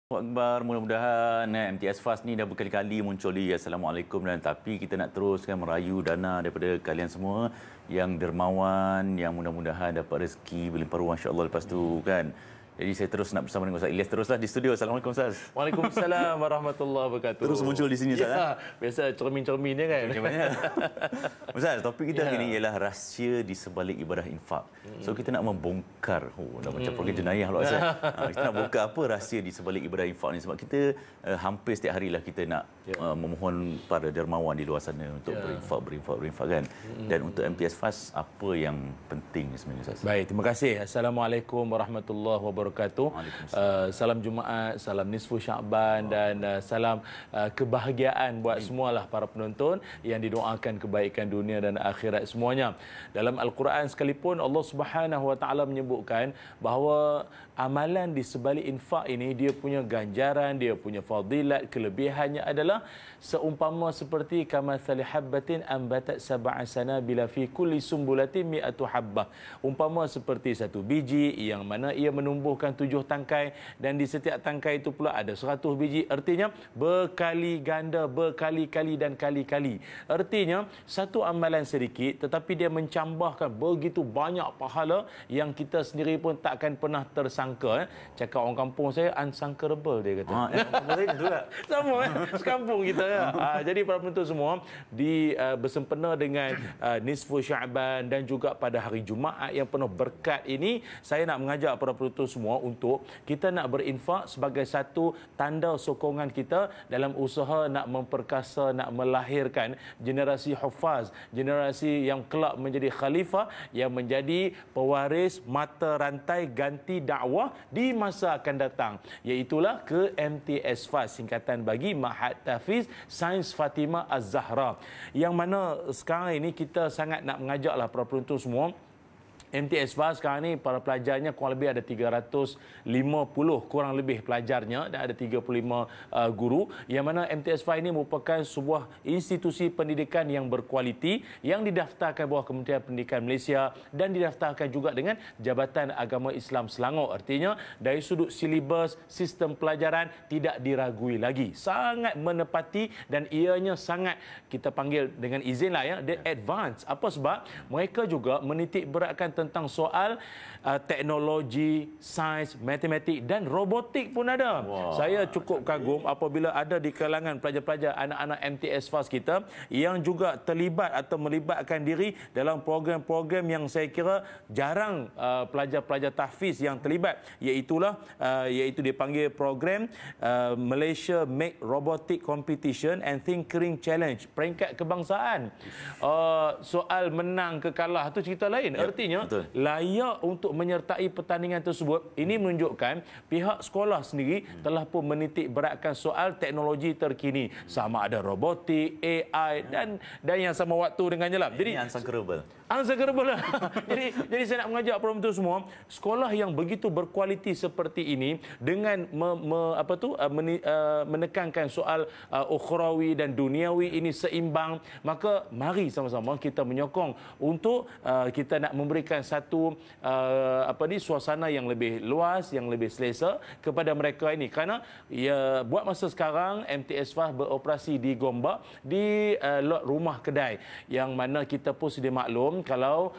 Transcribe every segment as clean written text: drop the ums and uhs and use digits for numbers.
Akbar, mudah-mudahan MTS Fast ni dah berkali-kali muncul di Assalamualaikum, dan tapi kita nak teruskan merayu dana daripada kalian semua yang dermawan, yang mudah-mudahan dapat rezeki berlimpah ruah insya-Allah lepas tu kan. Jadi saya terus nak bersama dengan Ustaz Ilyas teruslah di studio. Assalamualaikum Ustaz. Waalaikumsalam warahmatullahi wabarakatuh. Terus muncul di sini Ustaz. Ya, biasa cermin-cermin dia kan. Macam mana? Ustaz, topik kita hari ini ialah rahsia di sebalik ibadah infak. So kita nak membongkar, dah macam program jenayah pula Ustaz. Kita nak bongkar apa rahsia di sebalik ibadah infak ni, sebab kita hampir setiap harilah kita nak memohon para dermawan di luar sana untuk berinfak kan. Dan untuk MTS Fast, apa yang penting sebenarnya Ustaz? Baik, terima kasih. Assalamualaikum warahmatullahi wabarakatuh. Salam Jumaat, salam nisfu Syaban dan salam kebahagiaan buat semualah para penonton yang didoakan kebaikan dunia dan akhirat semuanya. Dalam Al-Quran sekalipun Allah Subhanahu Wa Taala menyebutkan bahawa amalan di sebalik infak ini dia punya ganjaran, dia punya fadilat, kelebihannya adalah seumpama seperti kamathali habbatin ambatat sab'a sanabila fi kulli sumbulatin mi'atu habbah. Umpama seperti satu biji yang mana ia menumbuhkan 7 tangkai dan di setiap tangkai itu pula ada 100 biji. Artinya berkali ganda, berkali-kali dan kali-kali. Artinya satu amalan sedikit tetapi dia mencambahkan begitu banyak pahala yang kita sendiri pun takkan pernah tersangka. Cakap orang kampung saya, unsangkerable dia kata. Sama sekampung kita. Jadi para penonton semua bersempena dengan nisfu Syaban dan juga pada hari Jumaat yang penuh berkat ini, saya nak mengajak para penonton semua untuk kita nak berinfak sebagai satu tanda sokongan kita dalam usaha nak memperkasa, nak melahirkan generasi hufaz, generasi yang kelak menjadi khalifah, yang menjadi pewaris mata rantai ganti dakwah di masa akan datang, iaitulah ke MTS Fast, singkatan bagi Ma'had Tahfiz Sains Fatimah Az-Zahra, yang mana sekarang ini kita sangat nak mengajaklah para penonton semua. MTS Fast sekarang ni para pelajarnya kurang lebih ada 350 kurang lebih pelajarnya dan ada 35 guru, yang mana MTS Fast ini merupakan sebuah institusi pendidikan yang berkualiti yang didaftarkan bawah Kementerian Pendidikan Malaysia dan didaftarkan juga dengan Jabatan Agama Islam Selangor. Artinya dari sudut silibus, sistem pelajaran tidak diragui lagi, sangat menepati dan ianya sangat, kita panggil dengan izinlah ya, the advance. Apa sebab? Mereka juga menitik beratkan tentang soal teknologi, sains, matematik dan robotik pun ada. Wow. Saya cukup kagum apabila ada di kalangan pelajar-pelajar anak-anak MTS Fast kita yang juga terlibat atau melibatkan diri dalam program-program yang saya kira jarang pelajar-pelajar tahfiz yang terlibat, iaitu dipanggil program Malaysia Make Robotic Competition and Tinkering Challenge, peringkat kebangsaan. Soal menang ke kalah tu cerita lain. Artinya layak untuk menyertai pertandingan tersebut. Ini menunjukkan pihak sekolah sendiri telah pun menitik beratkan soal teknologi terkini, sama ada robotik, AI dan yang sama waktu dengannya lah. Jadi unsangkerable lah. jadi saya nak mengajak penonton semua, sekolah yang begitu berkualiti seperti ini dengan menekankan soal ukhrawi dan duniawi ini seimbang, maka mari sama-sama kita menyokong untuk kita nak memberikan satu suasana yang lebih luas, yang lebih selesa kepada mereka ini. Kerana buat masa sekarang MTS Fast beroperasi di Gombak, di lot rumah kedai, yang mana kita pun sedia maklum kalau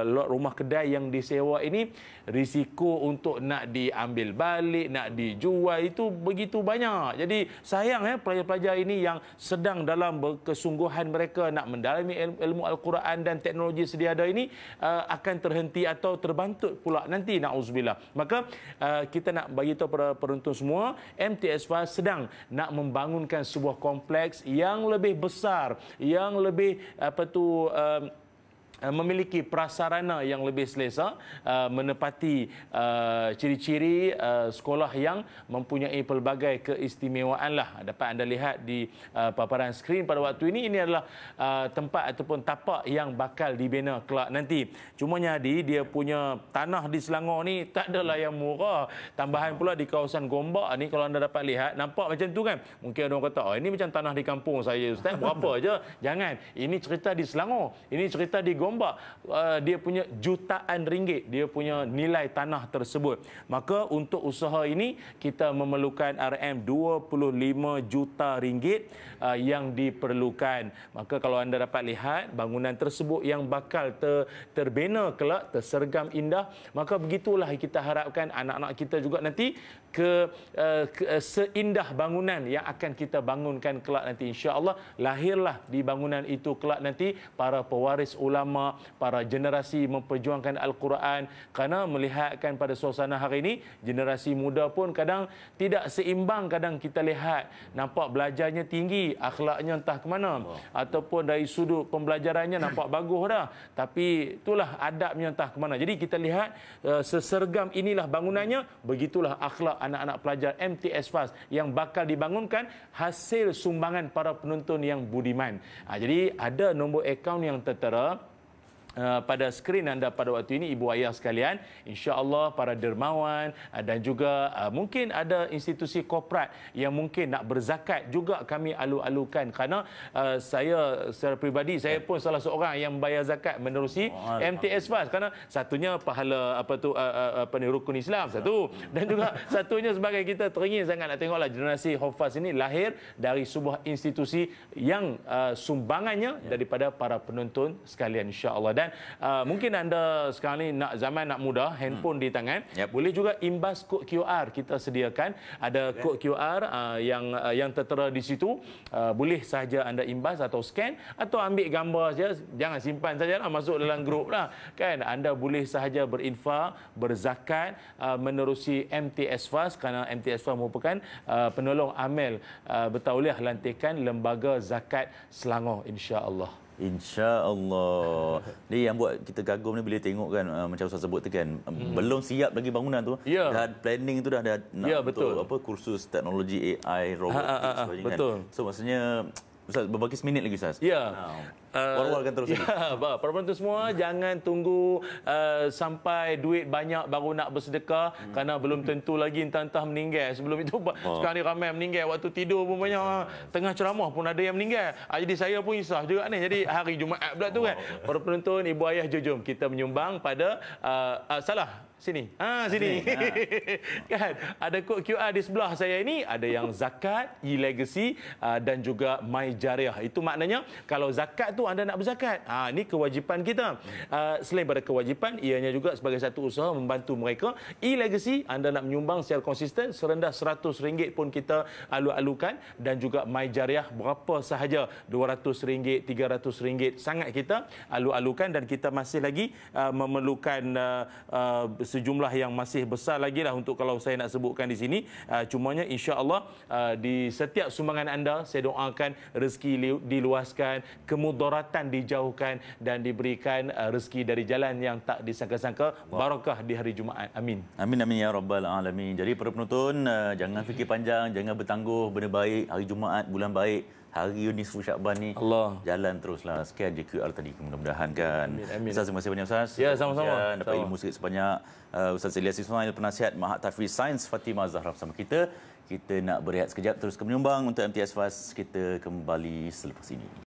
lot rumah kedai yang disewa ini risiko untuk nak diambil balik, nak dijual itu begitu banyak. Jadi sayang pelajar-pelajar ini yang sedang dalam kesungguhan mereka nak mendalami ilmu Al-Quran dan teknologi sedia ada ini akan terhenti atau terbantut pula nanti, na'udzubillah. Maka kita nak bagi tahu para penonton semua, MTS Fast sedang nak membangunkan sebuah kompleks yang lebih besar, yang lebih memiliki prasarana yang lebih selesa, menepati ciri-ciri sekolah yang mempunyai pelbagai keistimewaan lah. Dapat anda lihat di paparan skrin pada waktu ini adalah tempat ataupun tapak yang bakal dibina kelak nanti. Cumanya dia punya tanah di Selangor ni tak adalah yang murah. Tambahan pula di kawasan Gombak ni, kalau anda dapat lihat, nampak macam tu kan. Mungkin ada orang kata, ini macam tanah di kampung saya Ustaz, berapa aja? Jangan, ini cerita di Selangor, ini cerita di Gombak. Gombak dia punya jutaan ringgit, dia punya nilai tanah tersebut. Maka untuk usaha ini kita memerlukan RM 25 juta ringgit yang diperlukan. Maka kalau anda dapat lihat bangunan tersebut yang bakal terbina kelak, tersergam indah, maka begitulah kita harapkan anak-anak kita juga nanti seindah bangunan yang akan kita bangunkan kelak nanti, insya-Allah lahirlah di bangunan itu kelak nanti para pewaris ulama, para generasi memperjuangkan Al-Quran. Kerana melihatkan pada suasana hari ini, generasi muda pun kadang tidak seimbang. Kadang kita lihat nampak belajarnya tinggi, akhlaknya entah ke mana, ataupun dari sudut pembelajarannya nampak bagus dah, tapi itulah adabnya entah ke mana. Jadi kita lihat sesergam inilah bangunannya, begitulah akhlak anak-anak pelajar MTS FAS yang bakal dibangunkan hasil sumbangan para penonton yang budiman. Jadi ada nombor akaun yang tertera pada skrin anda pada waktu ini, ibu ayah sekalian. InsyaAllah para dermawan dan juga mungkin ada institusi korporat yang mungkin nak berzakat juga kami alu-alukan. Kerana saya secara peribadi, saya pun salah seorang yang membayar zakat menerusi MTS FAS. Kerana satunya pahala rukun Islam satu, dan juga satunya sebagai kita teringin sangat nak tengoklah generasi Hufaz ini lahir dari sebuah institusi yang sumbangannya daripada para penonton sekalian, insya-Allah. Dan mungkin anda sekarang ni zaman nak mudah, handphone di tangan, boleh juga imbas kod QR kita sediakan. Ada kod QR yang tertera di situ, boleh sahaja anda imbas atau scan atau ambil gambar saja, jangan simpan sajalah, masuk dalam grup lah kan. Anda boleh sahaja berinfak, berzakat menerusi MTS FAS, kerana MTS FAS merupakan penolong amil bertauliah lantikan Lembaga Zakat Selangor, insya-Allah. InsyaAllah. Ni yang buat kita kagum ni bila tengok kan, macam Ustaz sebut tu kan, belum siap lagi bangunan tu. Dah planning tu dah nak untuk kursus teknologi AI, robotik sebagainya kan. So maksudnya Ustaz berbagi seminit lagi Ustaz. War-warkan terus lagi. Para penonton semua, jangan tunggu sampai duit banyak baru nak bersedekah, kerana belum tentu lagi entah-entah meninggal. Sebelum itu sekarang ni ramai meninggal waktu tidur pun banyak, tengah ceramah pun ada yang meninggal. Jadi saya pun insaf juga ni. Jadi hari Jumaat pula tu kan. Para penonton, ibu ayah, jom kita menyumbang pada sini. Sini. Kan ada kod QR di sebelah saya ini, ada yang zakat, e-legacy dan juga My Jariah. Itu maknanya kalau zakat tu anda nak berzakat. Ini kewajipan kita. Selain pada kewajipan, ianya juga sebagai satu usaha membantu mereka. E-legacy anda nak menyumbang secara konsisten serendah RM100 pun kita alu-alukan, dan juga My Jariah berapa sahaja, RM200, RM300 sangat kita alu-alukan, dan kita masih lagi memerlukan sejumlah yang masih besar lagi lah untuk kalau saya nak sebutkan di sini. Cumanya insya-Allah di setiap sumbangan anda saya doakan rezeki diluaskan, kemudaratan dijauhkan, dan diberikan rezeki dari jalan yang tak disangka-sangka, barakah di hari Jumaat. Amin. Amin amin ya rabbal alamin. Jadi para penonton, jangan fikir panjang, jangan bertangguh, benda baik, hari Jumaat, bulan baik, hari Nisfu Syakban ni jalan teruslah. Scan je QR tadi, mudah-mudahan kan. Amin. Ustaz, terima kasih banyak Ustaz. Ya, sama-sama. Dapat ilmu sikit sebanyak. Ustaz Ilyas Ismail, penasihat Mahat Tahfiz Sains Fatimah Zahra bersama kita. Kita nak berehat sekejap, terus ke menyumbang untuk MTS FAS. Kita kembali selepas ini.